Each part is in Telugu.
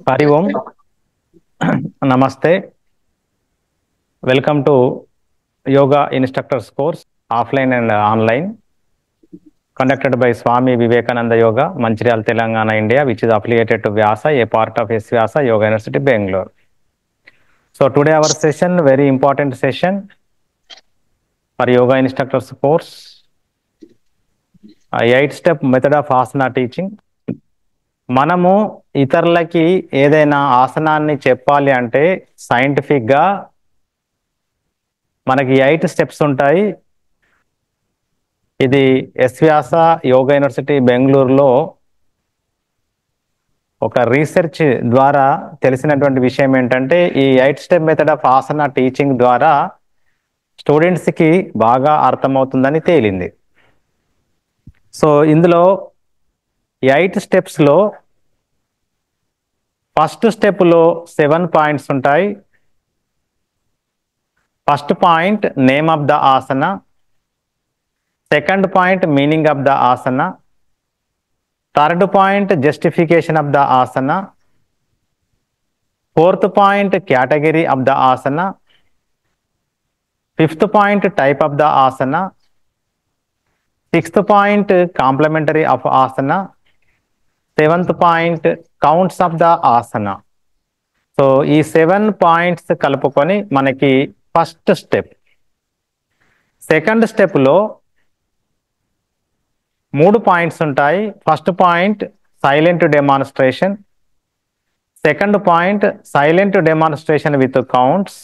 Hari Om, Namaste. Welcome to Yoga Instructors course, offline and online, conducted by Swami Vivekananda Yoga, Mancherial, Telangana, India, which is affiliated to Vyasa, a part of S Vyasa Yoga University, Bangalore. So today our session, very important session for Yoga Instructors course, 8-step method of asana teaching. మనము ఇతరులకి ఏదైనా ఆసనాన్ని చెప్పాలి అంటే సైంటిఫిక్గా మనకి 8 స్టెప్స్ ఉంటాయి. ఇది ఎస్ వ్యాస యోగా యూనివర్సిటీ బెంగళూరులో ఒక రీసెర్చ్ ద్వారా తెలిసినటువంటి విషయం ఏంటంటే ఈ 8 step method of Haasan teaching ద్వారా స్టూడెంట్స్కి బాగా అర్థమవుతుందని తేలింది. సో ఇందులో 8 స్టెప్స్లో ఫస్ట్ స్టెప్లో 7 పాయింట్స్ ఉంటాయి. First point name of the asana, second point meaning of the asana, third point justification of the asana, fourth point category of the asana, fifth point type of the asana, sixth point complementary of asana, seventh point counts of the asana. So ఈ 7 పాయింట్స్ కలుపుకొని మనకి ఫస్ట్ స్టెప్. సెకండ్ స్టెప్లో 3 పాయింట్స్ ఉంటాయి. First point silent demonstration, second point silent demonstration with counts,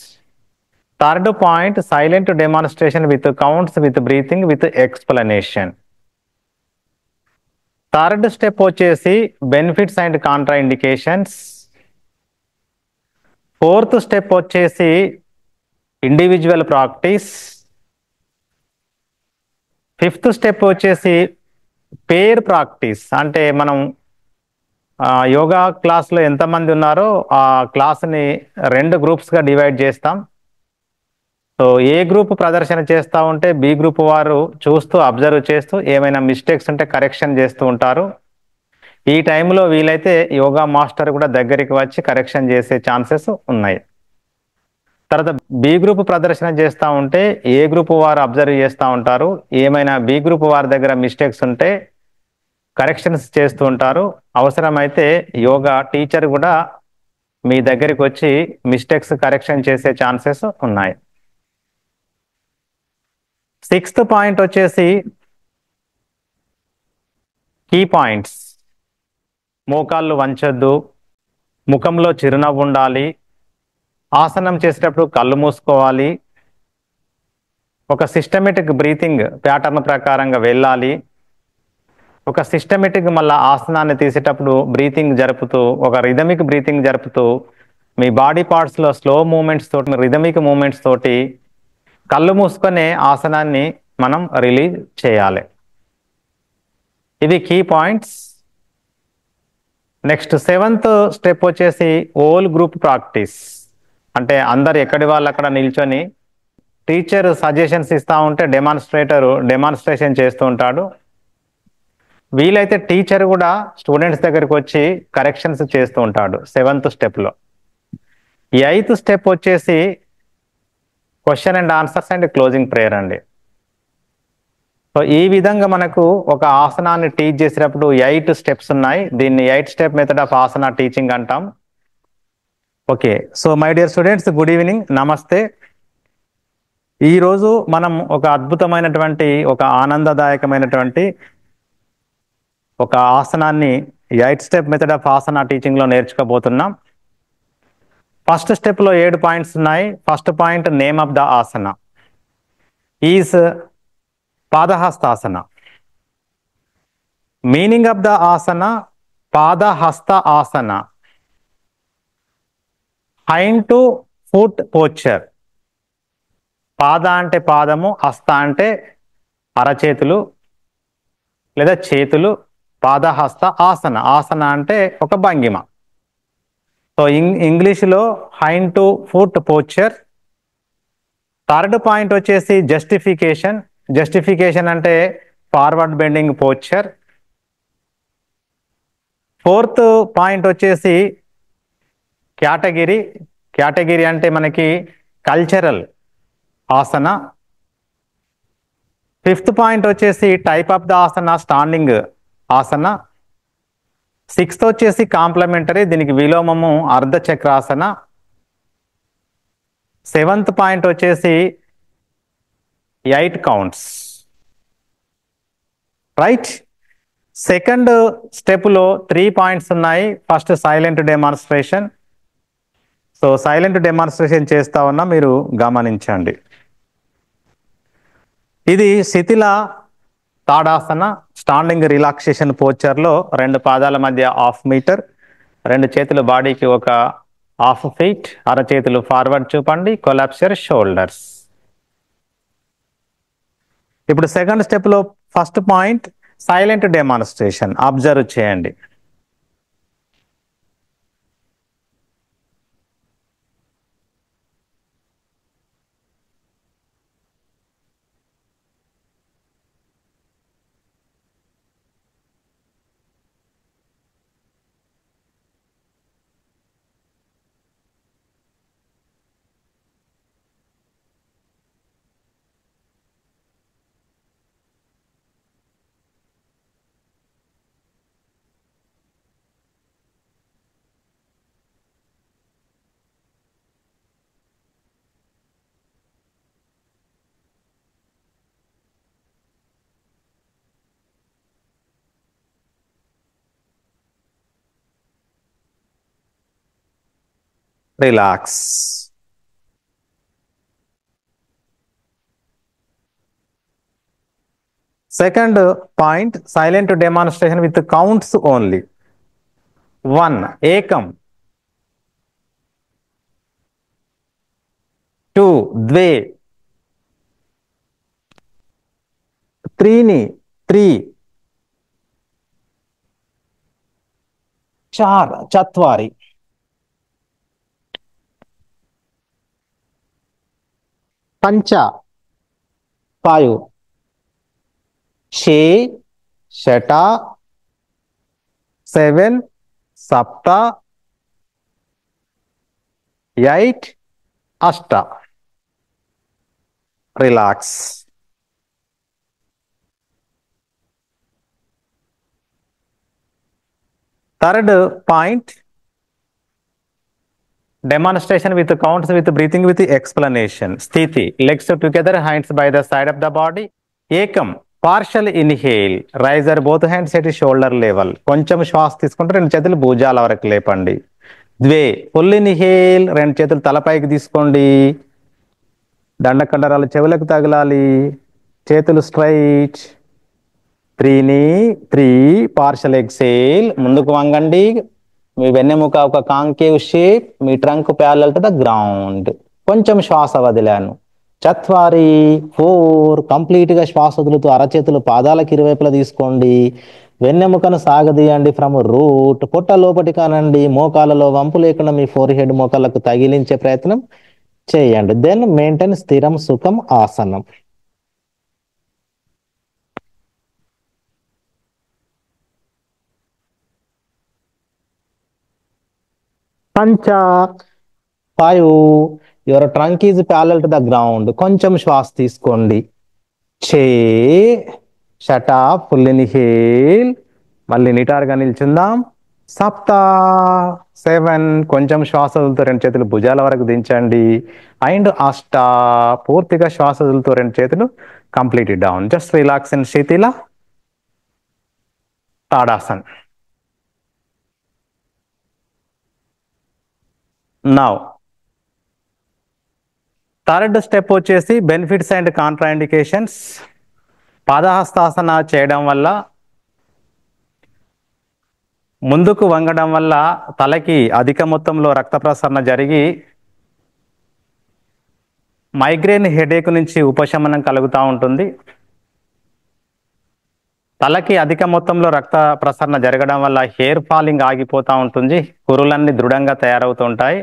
third point silent demonstration with counts with breathing with explanation. Third step వచ్చేసి benefits and contraindications. Fourth step వచ్చేసి ఇండివిజువల్ ప్రాక్టీస్. ఫిఫ్త్ స్టెప్ వచ్చేసి పేర్ ప్రాక్టీస్, అంటే మనం యోగా క్లాస్లో ఎంతమంది ఉన్నారో ఆ క్లాస్ని 2 గ్రూప్స్గా డివైడ్ చేస్తాం. సో ఏ గ్రూప్ ప్రదర్శన చేస్తూ ఉంటే బి గ్రూప్ వారు చూస్తూ అబ్జర్వ్ చేస్తూ ఏమైనా మిస్టేక్స్ ఉంటే కరెక్షన్ చేస్తూ ఉంటారు. ఈ టైంలో వీలైతే యోగా మాస్టర్ కూడా దగ్గరికి వచ్చి కరెక్షన్ చేసే ఛాన్సెస్ ఉన్నాయి. తర్వాత బి గ్రూప్ ప్రదర్శన చేస్తూ ఉంటే ఏ గ్రూప్ వారు అబ్జర్వ్ చేస్తూ ఉంటారు, ఏమైనా బి గ్రూప్ వారి దగ్గర మిస్టేక్స్ ఉంటే కరెక్షన్స్ చేస్తూ ఉంటారు. అవసరమైతే యోగా టీచర్ కూడా మీ దగ్గరికి వచ్చి మిస్టేక్స్ కరెక్షన్ చేసే ఛాన్సెస్ ఉన్నాయి. సిక్స్త్ పాయింట్ వచ్చేసి కీ పాయింట్స్. మోకాళ్ళు వంచొద్దు, ముఖంలో చిరునవ్వు ఉండాలి, ఆసనం చేసేటప్పుడు కళ్ళు మూసుకోవాలి, ఒక సిస్టమేటిక్ బ్రీతింగ్ ప్యాటర్న్ ప్రకారంగా వెళ్ళాలి, ఒక సిస్టమేటిక్ మళ్ళీ ఆసనాన్ని తీసేటప్పుడు బ్రీతింగ్ జరుపుతూ ఒక రిథమిక్ బ్రీతింగ్ జరుపుతూ మీ బాడీ పార్ట్స్లో స్లో మూమెంట్స్ తోటి రిథమిక్ మూమెంట్స్ తోటి కళ్ళు మూసుకునే ఆసనాన్ని మనం రిలీజ్ చేయాలి. ఇవి key points. Next 7th step వచ్చేసి ఓల్ గ్రూప్ ప్రాక్టీస్. అంటే అందరు ఎక్కడి వాళ్ళు అక్కడ నిల్చొని టీచర్ సజెషన్స్ ఇస్తూ ఉంటే డెమాన్స్ట్రేషన్ చేస్తూ ఉంటాడు. వీలైతే టీచర్ కూడా స్టూడెంట్స్ దగ్గరికి వచ్చి కరెక్షన్స్ చేస్తూ ఉంటాడు 7th స్టెప్లో. 8th స్టెప్ వచ్చేసి question and answers and closing prayer అండి. సో ఈ విధంగా మనకు ఒక ఆసనాన్ని టీచ్ చేసేటప్పుడు 8 స్టెప్స్ ఉన్నాయి. దీన్ని 8 స్టెప్ మెథడ్ ఆఫ్ ఆసనా టీచింగ్ అంటాం. Okay, so my dear students, good evening, నమస్తే. ఈరోజు మనం ఒక అద్భుతమైనటువంటి ఒక ఆనందదాయకమైనటువంటి ఒక ఆసనాన్ని 8 స్టెప్ మెథడ్ ఆఫ్ ఆసనా టీచింగ్లో నేర్చుకోబోతున్నాం. ఫస్ట్ స్టెప్లో 7 పాయింట్స్ ఉన్నాయి. First point name of the asana is Padahastasana. Meaning of the asana Padahasta asana, hand to foot posture. పాద అంటే పాదము, హస్త అంటే అరచేతులు లేదా చేతులు, పాదహస్త ఆసన. ఆసన అంటే ఒక భంగిమ. సో ఇంగ్లీష్లో hind to foot posture. Third point వచ్చేసి జస్టిఫికేషన్. జస్టిఫికేషన్ అంటే forward bending posture. Fourth point వచ్చేసి కేటగిరీ, కేటగిరీ అంటే మనకి కల్చరల్ ఆసన. ఫిఫ్త్ పాయింట్ వచ్చేసి type of the Haasan standing Haasan. Sixth వచ్చేసి కాంప్లిమెంటరీ, దీనికి విలోమము అర్ధచక్రాసన. సెవెంత్ పాయింట్ వచ్చేసి 8 కౌంట్స్. రైట్. సెకండ్ స్టెప్లో 3 పాయింట్స్ ఉన్నాయి. First silent demonstration. So silent demonstration చేస్తా ఉన్నా, మీరు గమనించండి. ఇది శిథిల తాడాసన, స్టాండింగ్ రిలాక్సేషన్ పోస్చర్లో 2 పాదాల మధ్య 1/2 మీటర్, 2 చేతులు బాడీకి ఒక 1/2 ఫీట్, అరచేతులు ఫార్వర్డ్ చూపండి, కొలాప్స్ యువర్ షోల్డర్స్. ఇప్పుడు సెకండ్ స్టెప్లో first point silent demonstration. Observe చేయండి. Relax. Second point silent demonstration with counts only. 1 ఏకం, 2 ద్వే, 3 3, 4 చత్వారి, 5 5, 6 షట, 7 సప్త, 8 అష్ట. Relax. Third point demonstration with counts with breathing with explanation. Sthiti, legs together, hands by the side of the body. Ekam, partial inhale, rise your both hands at shoulder level. కొంచెం శ్వాస తీసుకుంటే 2 చేతులు భుజాల వరకు లేపండి. ద్వే, ఫుల్ ఇన్హేల్, 2 చేతులు తలపైకి తీసుకోండి, దండకండరాలు చెవులకు తగలాలి, చేతులు స్ట్రైట్. 3 పార్షల్ ఎక్సేల్, ముందుకు వంగండి, మీ వెన్నెముక ఒక కాంకేవ్ షేప్, మీ trunk parallel to the ground. కొంచెం శ్వాస వదిలాను. 4 కంప్లీట్ గా శ్వాస వదులుతూ అరచేతులు పాదాలకు ఇరువైపులా తీసుకోండి, వెన్నెముకను సాగదీయండి ఫ్రమ్ రూట్, పొట్ట లోపటి కానండి, మోకాలలో వంపు లేకుండా మీ ఫోర్ హెడ్ మోకాళ్ళకు తగిలించే ప్రయత్నం చేయండి. దెన్ మెయింటైన్ స్థిరం సుఖం ఆసనం. పంచ 5, your trunk is parallel to the ground. కొంచెం శ్వాస తీసుకోండి. 6 షట, ఫుల్ ఇన్హేల్, మళ్ళీ నిటారుగా నిల్చుందాం. సప్త 7, కొంచెం శ్వాస వదులుతూ 2 చేతులు భుజాల వరకు దించండి. అండ్ అష్ట, పూర్తిగా శ్వాస వదులుతూ 2 చేతులు complete down. Just relax in శిథిల తాడాసన్. నౌ థర్డ్ స్టెప్ వచ్చేసి బెనిఫిట్స్ అండ్ కాంట్రాఇండికేషన్స్. పాదహస్తాసన చేయడం వల్ల, ముందుకు వంగడం వల్ల తలకి అధిక మొత్తంలో రక్త ప్రసరణ జరిగి మైగ్రేన్ హెడేక్ నుంచి ఉపశమనం కలుగుతూ ఉంటుంది. తలకి అధిక మొత్తంలో రక్త ప్రసరణ జరగడం వల్ల హెయిర్ ఫాలింగ్ ఆగిపోతూ ఉంటుంది, కురులన్నీ దృఢంగా తయారవుతుంటాయి.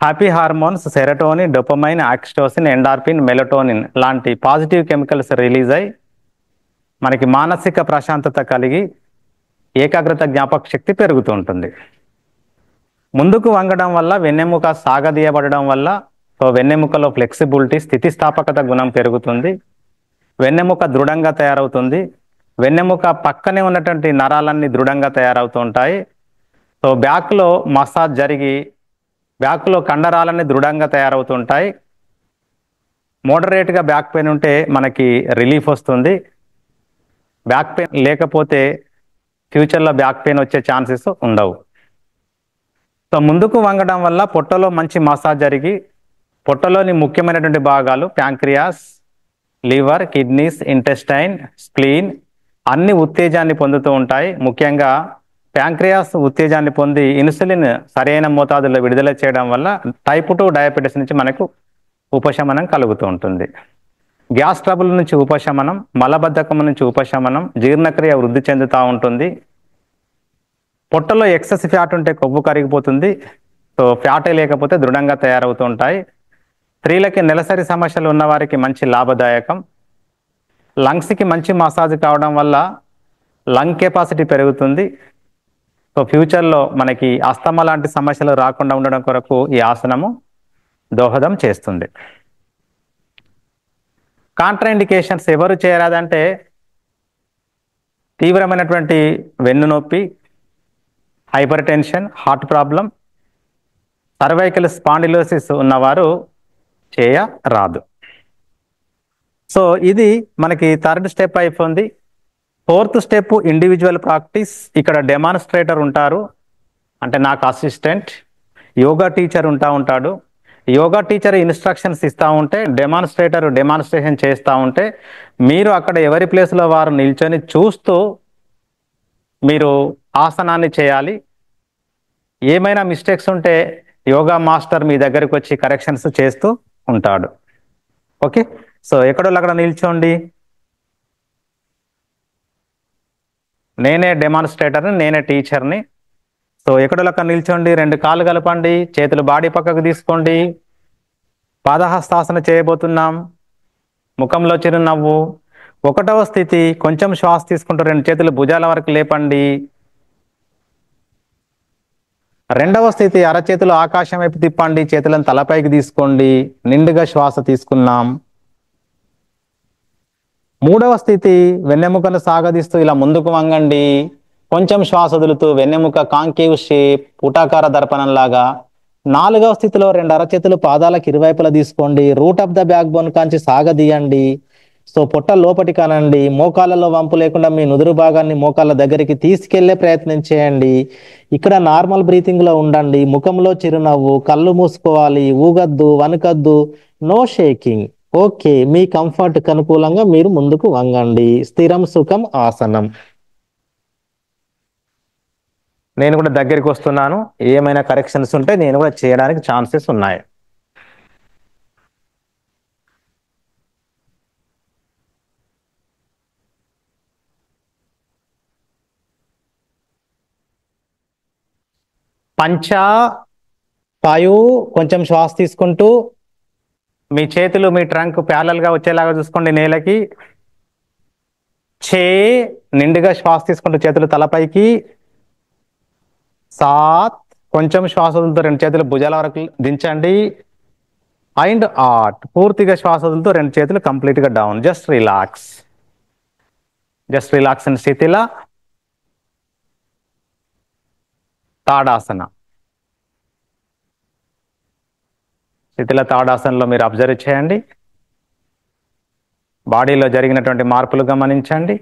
Happy hormones serotonin, dopamine, oxytocin, endorphin, melatonin లాంటి పాజిటివ్ కెమికల్స్ రిలీజ్ అయ్యి మనకి మానసిక ప్రశాంతత కలిగి ఏకాగ్రత, జ్ఞాపక శక్తి పెరుగుతూ ఉంటుంది. ముందుకు వంగడం వల్ల వెన్నెముక సాగదీయబడడం వల్ల వెన్నెముకలో ఫ్లెక్సిబిలిటీ, స్థితిస్థాపకత గుణం పెరుగుతుంది. వెన్నెముక దృఢంగా తయారవుతుంది. వెన్నెముక పక్కనే ఉన్నటువంటి నరాలన్నీ దృఢంగా తయారవుతూ ఉంటాయి. బ్యాక్లో మసాజ్ జరిగి బ్యాక్లో కండరాలన్నీ దృఢంగా తయారవుతుంటాయి. మోడరేట్గా బ్యాక్ పెయిన్ ఉంటే మనకి రిలీఫ్ వస్తుంది. బ్యాక్ పెయిన్ లేకపోతే ఫ్యూచర్లో బ్యాక్ పెయిన్ వచ్చే ఛాన్సెస్ ఉండవు. ముందుకు వంగడం వల్ల పొట్టలో మంచి మసాజ్ జరిగి పొట్టలోని ముఖ్యమైనటువంటి భాగాలు pancreas, liver, kidneys, intestine, spleen అన్ని ఉత్తేజాన్ని పొందుతూ ఉంటాయి. ముఖ్యంగా ప్యాంక్రియాస్ ఉత్తేజాన్ని పొంది ఇన్సులిన్ సరైన మోతాదులో విడుదల చేయడం వల్ల టైప్ 2 డయాబెటీస్ నుంచి మనకు ఉపశమనం కలుగుతూ ఉంటుంది. గ్యాస్ ట్రబుల్ నుంచి ఉపశమనం, మలబద్ధకం నుంచి ఉపశమనం, జీర్ణక్రియ వృద్ధి చెందుతూ ఉంటుంది. పొట్టలో ఎక్సెస్ ఫ్యాట్ ఉంటే కొవ్వు కరిగిపోతుంది. ఫ్యాటే లేకపోతే దృఢంగా తయారవుతూ ఉంటాయి. స్త్రీలకి నెలసరి సమస్యలు ఉన్నవారికి మంచి లాభదాయకం. లంగ్స్కి మంచి మసాజ్ కావడం వల్ల లంగ్ కెపాసిటీ పెరుగుతుంది. ఫ్యూచర్లో మనకి అస్తమా లాంటి సమస్యలు రాకుండా ఉండడం కొరకు ఈ ఆసనము దోహదం చేస్తుంది. కాంట్రాఇండికేషన్స్ ఎవరు చేయరాదంటే తీవ్రమైనటువంటి వెన్ను నొప్పి, hyper tension, heart problem, cervical spondylosis ఉన్నవారు చేయరాదు. ఇది మనకి 3rd స్టెప్ అయిపోయింది. 4th step individual practice. ఇక్కడ డెమాన్స్ట్రేటర్ ఉంటారు, అంటే నాకు అసిస్టెంట్. యోగా టీచర్ ఉంటాడు. యోగా టీచర్ ఇన్స్ట్రక్షన్స్ ఇస్తూ ఉంటే డెమాన్స్ట్రేటర్ డెమాన్స్ట్రేషన్ చేస్తూ ఉంటే మీరు అక్కడ ఎవరి ప్లేస్లో వారు నిల్చొని చూస్తూ మీరు ఆసనాన్ని చేయాలి. ఏమైనా మిస్టేక్స్ ఉంటే యోగా మాస్టర్ మీ దగ్గరికి వచ్చి కరెక్షన్స్ చేస్తూ ఉంటాడు. ఓకే, ఎక్కడో అక్కడ నిల్చోండి. నేనే డెమాన్స్ట్రేటర్ని, నేనే టీచర్ని. ఎక్కడో అక్కడ నిల్చోండి. 2 కాళ్ళు కలపండి, చేతులు బాడీ పక్కకు తీసుకోండి. పాదహస్తాసన చేయబోతున్నాం. ముఖంలో చిరునవ్వు. 1వ స్థితి, కొంచెం శ్వాస తీసుకుంటూ 2 చేతులు భుజాల వరకు లేపండి. 2వ స్థితి, అరచేతులు ఆకాశం వైపు తిప్పండి, చేతులను తలపైకి తీసుకోండి. నిండుగా శ్వాస తీసుకున్నాం. 3వ స్థితి, వెన్నెముకను సాగదీస్తూ ఇలా ముందుకు వంగండి. కొంచెం శ్వాస వదులుతూ వెన్నెముక కాంకేవ్ షేప్, పుటాకార దర్పణం లాగా. 4వ స్థితిలో 2 అరచేతులు పాదాలకు ఇరువైపులా తీసుకోండి. Route of the back bone కాంచి సాగదీయండి. పొట్ట లోపటి కానండి. మోకాళ్ళలో వంపు లేకుండా మీ నుదురు భాగాన్ని మోకాళ్ళ దగ్గరికి తీసుకెళ్లే ప్రయత్నం చేయండి. ఇక్కడ నార్మల్ బ్రీతింగ్ లో ఉండండి. ముఖంలో చిరునవ్వు, కళ్ళు మూసుకోవాలి, ఊగద్దు, వనకద్దు, నో షేకింగ్. ఓకే, మీ కంఫర్ట్కి అనుకూలంగా మీరు ముందుకు వంగండి. స్థిరం సుఖం ఆసనం. నేను కూడా దగ్గరికి వస్తున్నాను. ఏమైనా కరెక్షన్స్ ఉంటే నేను కూడా చేయడానికి ఛాన్సెస్ ఉన్నాయి. పంచ 5, కొంచెం శ్వాస తీసుకుంటూ మీ చేతులు మీ ట్రంక్ ప్యారలల్గా వచ్చేలాగా చూసుకోండి నేలకి. 6, నిండుగా శ్వాస తీసుకుంటూ చేతులు తలపైకి. 7, కొంచెం శ్వాస వదులుతూ 2 చేతులు భుజాల వరకు దించండి. అండ్ 8, పూర్తిగా శ్వాస వదులుతూ 2 చేతులు కంప్లీట్గా డౌన్. జస్ట్ రిలాక్స్ ఇన్ స్థితిలా. తాడాసన. స్థితిలో తాడాసనలో మీరు అబ్జర్వ్ చేయండి. బాడీలో జరిగినటువంటి మార్పులు గమనించండి.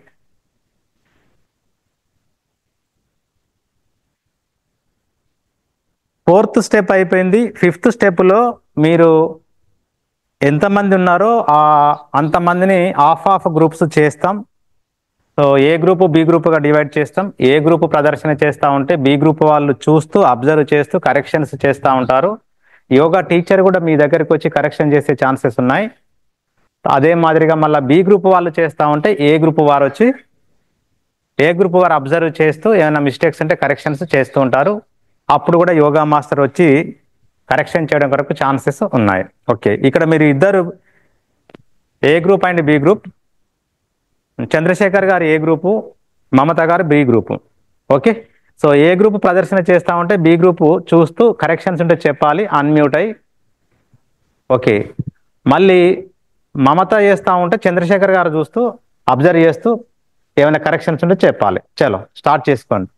ఫోర్త్ స్టెప్ అయిపోయింది. 5th స్టెప్లో మీరు ఎంతమంది ఉన్నారో అంతమందిని హాఫ్ గ్రూప్స్ చేస్తాం. ఏ గ్రూప్ బి గ్రూప్గా డివైడ్ చేస్తాం. ఏ గ్రూప్ ప్రదర్శన చేస్తూ ఉంటే బి గ్రూప్ వాళ్ళు చూస్తూ అబ్జర్వ్ చేస్తూ కరెక్షన్స్ చేస్తూ ఉంటారు. యోగా టీచర్ కూడా మీ దగ్గరికి వచ్చి కరెక్షన్ చేసే ఛాన్సెస్ ఉన్నాయి. అదే మాదిరిగా మళ్ళీ బి గ్రూప్ వాళ్ళు చేస్తూ ఉంటే ఏ గ్రూప్ వారు అబ్జర్వ్ చేస్తూ ఏమైనా మిస్టేక్స్ ఉంటే కరెక్షన్స్ చేస్తూ ఉంటారు. అప్పుడు కూడా యోగా మాస్టర్ వచ్చి కరెక్షన్ చేయడం కొరకు ఛాన్సెస్ ఉన్నాయి. ఓకే, ఇక్కడ మీరు ఇద్దరు A group and B group. Chandrashekar గారు ఏ గ్రూపు, మమత గారు B group. Okay, so A group ప్రదర్శన చేస్తా ఉంటే బి గ్రూప్ చూస్తూ కరెక్షన్స్ ఉంటే చెప్పాలి, అన్మ్యూట్ అయ్యి. ఓకే, మళ్ళీ మమత చేస్తూ ఉంటే చంద్రశేఖర్ గారు చూస్తూ అబ్జర్వ్ చేస్తూ ఏమైనా కరెక్షన్స్ ఉంటే చెప్పాలి. చలో స్టార్ట్ చేసుకోండి.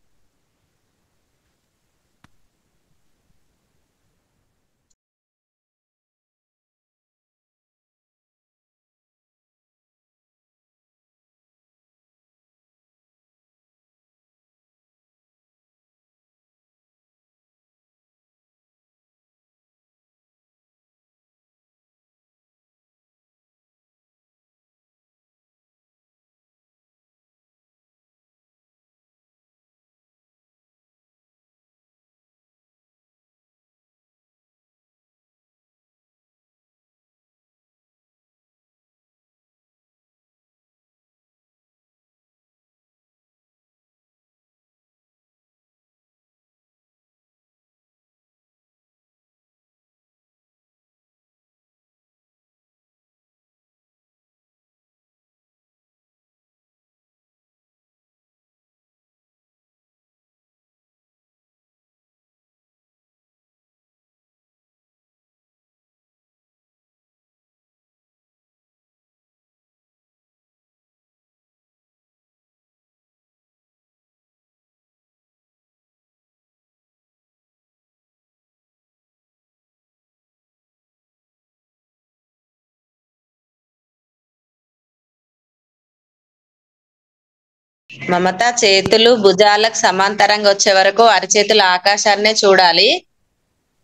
మమత చేతులు భుజాలకు సమాంతరంగా వచ్చే వరకు అరచేతులు ఆకాశాన్నే చూడాలి.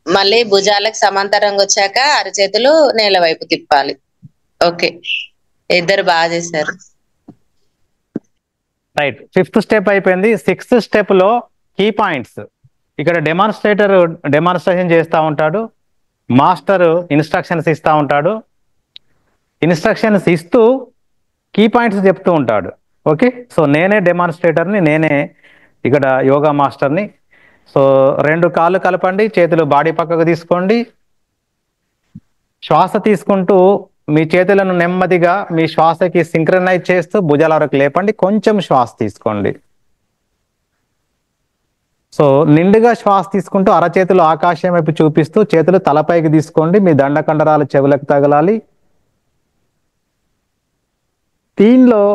మళ్ళీ భుజాలకు సమాంతరంగా వచ్చాక అరచేతులు నేల వైపు తిప్పాలి. ఓకే, ఇద్దరు బాగా చేశారు. రైట్, 5th స్టెప్ అయిపోయింది. 6th స్టెప్ లో కీ పాయింట్స్. ఇక్కడ డెమాన్స్ట్రేషన్ చేస్తూ ఉంటాడు, మాస్టర్ ఇన్స్ట్రక్షన్స్ ఇస్తూ ఉంటాడు. ఇన్స్ట్రక్షన్స్ ఇస్తూ కీ పాయింట్స్ చెప్తూ ఉంటాడు. ఓకే, సో నేనే డెమాన్స్ట్రేటర్ని, నేనే ఇక్కడ యోగా మాస్టర్ని. సో 2 కాళ్ళు కలపండి, చేతులు బాడీ పక్కకు తీసుకోండి. శ్వాస తీసుకుంటూ మీ చేతులను నెమ్మదిగా మీ శ్వాసకి సింక్రనైజ్ చేస్తూ భుజాల వరకు లేపండి. కొంచెం శ్వాస తీసుకోండి. సో నిండుగా శ్వాస తీసుకుంటూ అరచేతులు ఆకాశం వైపు చూపిస్తూ చేతులు తలపైకి తీసుకోండి. మీ దండకండరాలు చెవులకు తగలాలి. దీనిలో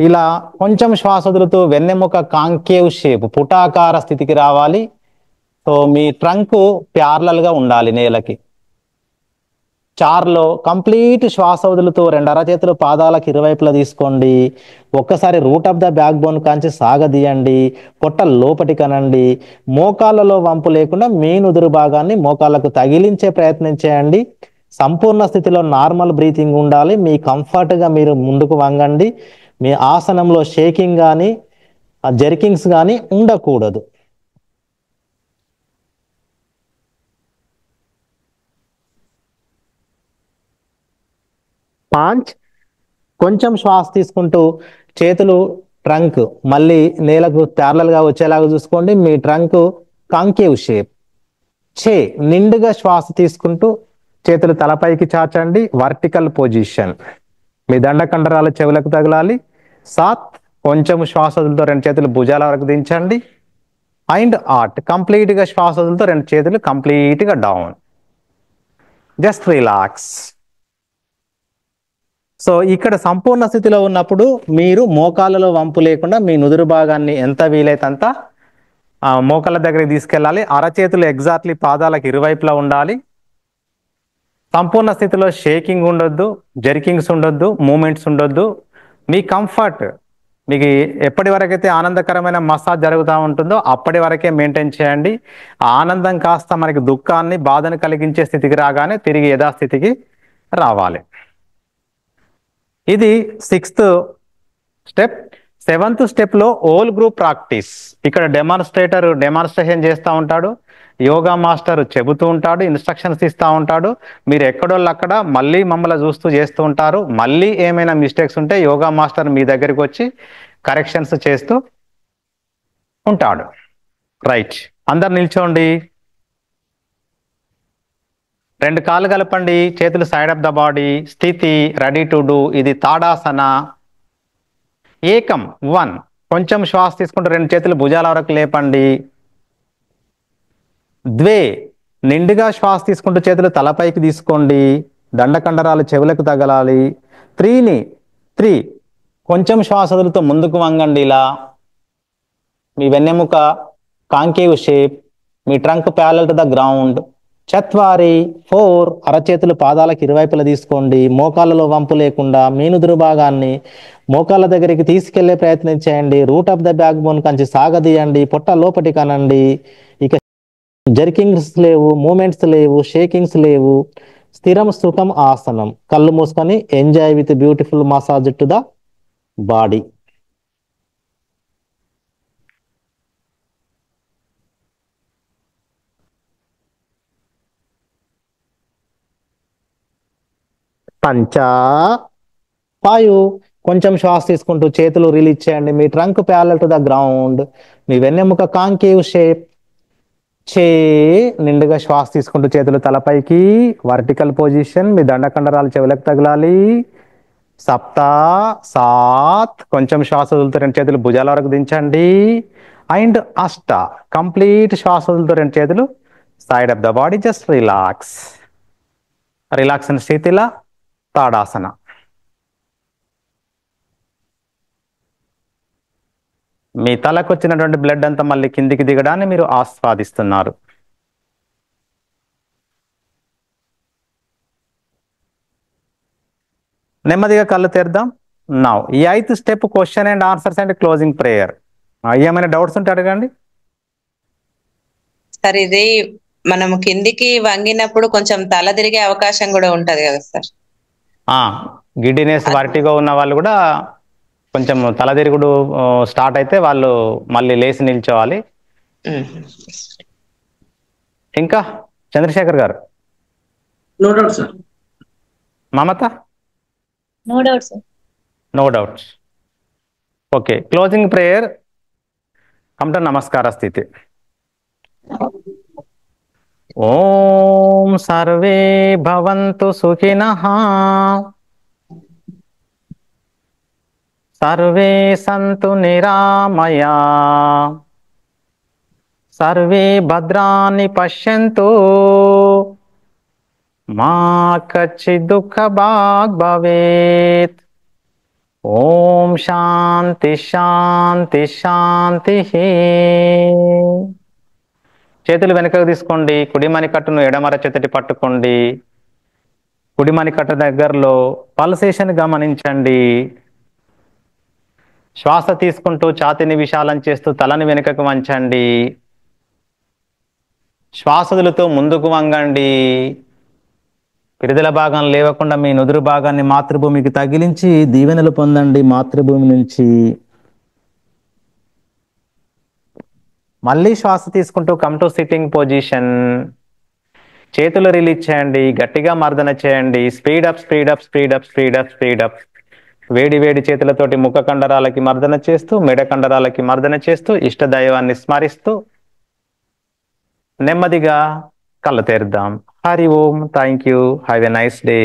ఇలా కొంచెం శ్వాస వదులుతూ వెన్నెముక కాంకేవ్ షేప్ పుటాకార స్థితికి రావాలి. సో మీ ట్రంక్ ప్యారలల్ గా ఉండాలి నేలకి. 4లో కంప్లీట్ శ్వాస వదులుతూ 2 అరచేతులు పాదాలకు ఇరువైపులా తీసుకోండి. ఒక్కసారి route of the back bone కాంచి సాగదీయండి. పొట్ట లోపటి కనండి. మోకాళ్ళలో వంపు లేకుండా మీ నుదురు భాగాన్ని మోకాళ్ళకు తగిలించే ప్రయత్నం చేయండి. సంపూర్ణ స్థితిలో నార్మల్ బ్రీతింగ్ ఉండాలి. మీ కంఫర్ట్గా మీరు ముందుకు వంగండి. మీ ఆసనంలో షేకింగ్ కానీ జర్కింగ్స్ కానీ ఉండకూడదు. పాంచ్. కొంచెం శ్వాస తీసుకుంటూ చేతులు ట్రంక్ మళ్ళీ నేలకు ప్యారలల్గా వచ్చేలాగా చూసుకోండి. మీ ట్రంక్ కాంకేవ్ షేప్. చే నిండుగా శ్వాస తీసుకుంటూ చేతులు తలపైకి చాచండి. Vertical position. మీ దండకండరాల చెవులకు తగలాలి. 7 కొంచెం శ్వాస వదులుతో 2 చేతులు భుజాల వరకు దించండి. అండ్ 8 కంప్లీట్గా శ్వాస వదులుతో 2 చేతులు కంప్లీట్గా డౌన్. Just relax. సో ఇక్కడ సంపూర్ణ స్థితిలో ఉన్నప్పుడు మీరు మోకాళ్ళలో వంపు లేకుండా మీ నుదురు భాగాన్ని ఎంత వీలైతే అంత మోకాళ్ళ దగ్గరికి తీసుకెళ్ళాలి. అరచేతులు ఎగ్జాక్ట్లీ పాదాలకు ఇరువైపులా ఉండాలి. సంపూర్ణ స్థితిలో షేకింగ్ ఉండొద్దు, జర్కింగ్స్ ఉండొద్దు, మూమెంట్స్ ఉండొద్దు. మీ కంఫర్ట్, మీకు ఎప్పటి వరకైతే ఆనందకరమైన మసాజ్ జరుగుతూ ఉంటుందో అప్పటి వరకే మెయింటైన్ చేయండి. ఆనందం కాస్త మనకి దుఃఖాన్ని, బాధను కలిగించే స్థితికి రాగానే తిరిగి యథాస్థితికి రావాలి. ఇది 6th స్టెప్. 7th స్టెప్లో ఓల్ గ్రూప్ ప్రాక్టీస్. ఇక్కడ డెమాన్స్ట్రేషన్ చేస్తూ ఉంటాడు, యోగా మాస్టర్ చెబుతూ ఉంటాడు, ఇన్స్ట్రక్షన్స్ ఇస్తూ ఉంటాడు. మీరు ఎక్కడోళ్ళు అక్కడ మళ్ళీ మమ్మల్ని చూస్తూ చేస్తూ ఉంటారు. మళ్ళీ ఏమైనా మిస్టేక్స్ ఉంటే యోగా మాస్టర్ మీ దగ్గరికి వచ్చి కరెక్షన్స్ చేస్తూ ఉంటాడు. రైట్, అందరు నిల్చోండి. 2 కాళ్ళు కలపండి. చేతులు సైడ్ ఆఫ్ ద బాడీ. స్థితి రెడీ టు డూ. ఇది తాడాసన. ఏకం 1 కొంచెం శ్వాస తీసుకుంటూ రెండు చేతులు భుజాల వరకు లేపండి. ద్వే, నిండుగా శ్వాస తీసుకుంటూ చేతులు తలపైకి తీసుకోండి, దండకండరాలు చెవులకు తగలాలి. త్రీ, కొంచెం శ్వాస వదులుతూ ముందుకు వంగండి. ఇలా మీ వెన్నెముక కాంకేవ్ షేప్, మీ trunk parallel to the ground. చత్వారి, 4, అరచేతులు పాదాలకు ఇరువైపులా తీసుకోండి, మోకాళ్ళలో వంపు లేకుండా మీనుదురు భాగాన్ని మోకాళ్ళ దగ్గరికి తీసుకెళ్లే ప్రయత్నం చేయండి. Root of the back bone కంచి సాగదీయండి, పొట్ట లోపటి కనండి. ఇక జర్కింగ్స్ లేవు, మూమెంట్స్ లేవు, షేకింగ్స్ లేవు. స్థిరం సుఖం ఆసనం. కళ్ళు మూసుకొని enjoy with beautiful massage to the body. పంచా 5, కొంచెం శ్వాస తీసుకుంటూ చేతులు రిలీజ్ చేయండి, మీ trunk parallel to the ground, మీ వెన్నెముక కాంకేవ్ షేప్. నిండుగా శ్వాస తీసుకుంటూ చేతులు తలపైకి, వర్టికల్ పొజిషన్, మీ దండకండరాలు చెవులకు తగలాలి. 7, కొంచెం శ్వాస వదులుతూ రెండు చేతులు భుజాల వరకు దించండి. అండ్ 8, కంప్లీట్ శ్వాస వదులుతూ రెండు చేతులు side of the body, just relax. Relax స్థితిలో తాడాసన. మీ తలకు వచ్చినటువంటి బ్లడ్ అంతా మళ్ళీ కిందికి దిగడాన్ని మీరు ఆస్వాదిస్తున్నారు. నెమ్మదిగా కళ్ళు తెరుద్దాం. నౌ ఈ 8th step question and answers and closing prayer. ఏమైనా డౌట్స్ ఉంటే అడగండి. సార్ ఇది మనం కిందికి వంగినప్పుడు కొంచెం తల తిరిగే అవకాశం కూడా ఉంటది కదా సార్? గిడ్డినెస్, వర్టిగో ఉన్న వాళ్ళు కూడా కొంచెం తలదిరుగుడు స్టార్ట్ అయితే వాళ్ళు మళ్ళీ లేచి నిల్చోవాలి. ఇంకా చంద్రశేఖర్ గారు? No doubt sir. Mamata? No doubt sir. No doubts. Okay, closing prayer. Come to నమస్కార స్థితి. ఓం సర్వే భవంతు సుఖినః, సర్వే సంతు నిరామయా, సర్వే భద్రాన్ని పశ్యంతు, మా కచ్చిత్ దుఃఖ భాగ్ భవేత్. ఓం శాంతి శాంతి శాంతి. చేతులు వెనుకకు తీసుకోండి, కుడి మణికట్టును ఎడమర చేతిటి పట్టుకోండి. కుడి మణికట్టు దగ్గరలో పల్సేషన్ గమనించండి. శ్వాస తీసుకుంటూ ఛాతీని విశాలం చేస్తూ తలని వెనుకకు వంచండి. శ్వాస వదులుతూ ముందుకు వంగండి. పిరుదల భాగం లేవకుండా మీ నుదురు భాగాన్ని మాతృభూమికి తగిలించి దీవెనలు పొందండి మాతృభూమి నుంచి. మళ్ళీ శ్వాస తీసుకుంటూ కమ్ టు సిట్టింగ్ పొజిషన్. చేతులు రిలీజ్ చేయండి, గట్టిగా మర్దన చేయండి. Speed up speed up speed up speed up speed up. వేడి వేడి చేతులతోటి ముఖ కండరాలకి మర్దన చేస్తూ, మెడ కండరాలకి మర్దన చేస్తూ, ఇష్టదైవాన్ని స్మరిస్తూ నెమ్మదిగా కళ్ళు తెరుద్దాం. Hari Om. Thank you. Have a nice day.